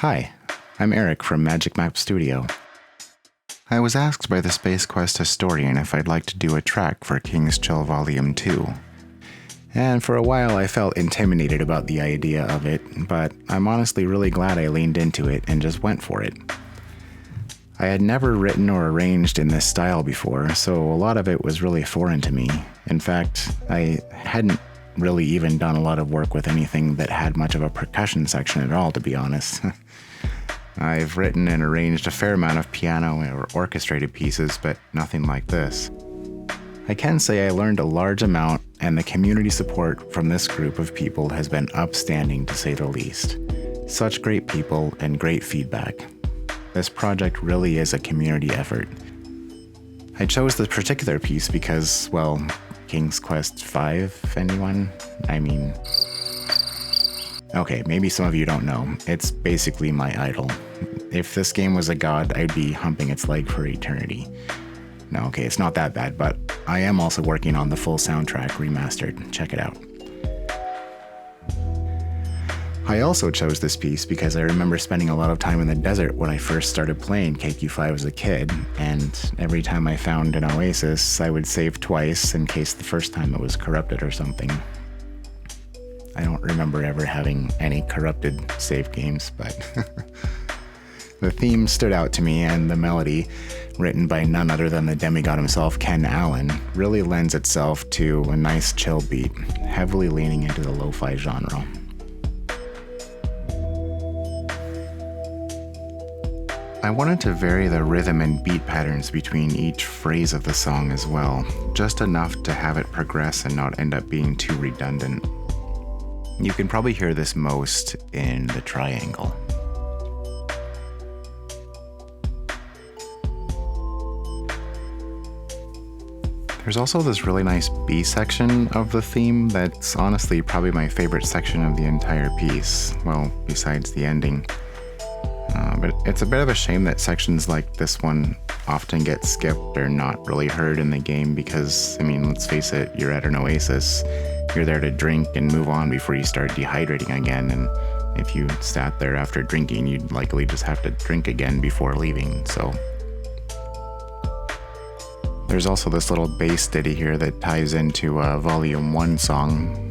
Hi, I'm Erik from Magic Map Studio. I was asked by the Space Quest historian if I'd like to do a track for King's Chill Volume 2. And for a while I felt intimidated about the idea of it, but I'm honestly really glad I leaned into it and just went for it. I had never written or arranged in this style before, so a lot of it was really foreign to me. In fact, I hadn't really even done a lot of work with anything that had much of a percussion section at all, to be honest. I've written and arranged a fair amount of piano or orchestrated pieces, but nothing like this. I can say I learned a large amount, and the community support from this group of people has been upstanding, to say the least. Such great people and great feedback. This project really is a community effort. I chose this particular piece because, well, King's Quest V, anyone? Okay, maybe some of you don't know. It's basically my idol. If this game was a god, I'd be humping its leg for eternity. No, okay, it's not that bad, but I am also working on the full soundtrack remastered. Check it out. I also chose this piece because I remember spending a lot of time in the desert when I first started playing KQ5 as a kid, and every time I found an oasis, I would save twice in case the first time it was corrupted or something. I don't remember ever having any corrupted save games, but the theme stood out to me, and the melody, written by none other than the demigod himself, Ken Allen, really lends itself to a nice chill beat, heavily leaning into the lo-fi genre. I wanted to vary the rhythm and beat patterns between each phrase of the song as well, just enough to have it progress and not end up being too redundant. You can probably hear this most in the triangle. There's also this really nice B section of the theme that's honestly probably my favorite section of the entire piece, well, besides the ending. But it's a bit of a shame that sections like this one often get skipped or not really heard in the game because, let's face it, you're at an oasis. You're there to drink and move on before you start dehydrating again, and if you sat there after drinking, you'd likely just have to drink again before leaving, so. There's also this little bass ditty here that ties into a Volume 1 song.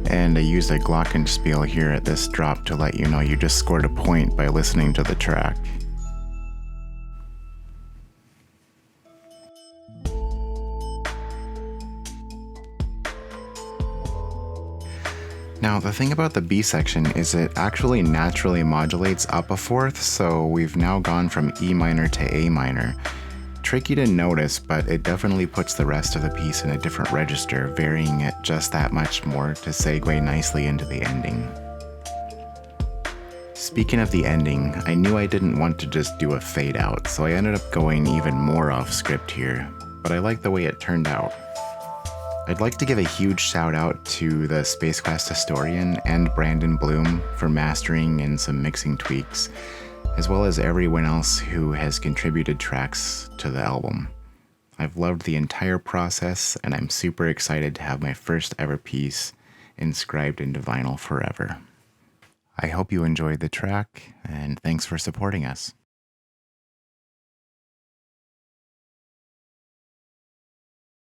And I used a glockenspiel here at this drop to let you know you just scored a point by listening to the track. Now, the thing about the B section is it actually naturally modulates up a fourth, so we've now gone from E minor to A minor. Tricky to notice, but it definitely puts the rest of the piece in a different register, varying it just that much more to segue nicely into the ending. Speaking of the ending, I knew I didn't want to just do a fade out, so I ended up going even more off script here, but I like the way it turned out. I'd like to give a huge shout out to the Space Quest historian and Brandon Bloom for mastering and some mixing tweaks, as well as everyone else who has contributed tracks to the album. I've loved the entire process, and I'm super excited to have my first ever piece inscribed into vinyl forever. I hope you enjoyed the track, and thanks for supporting us.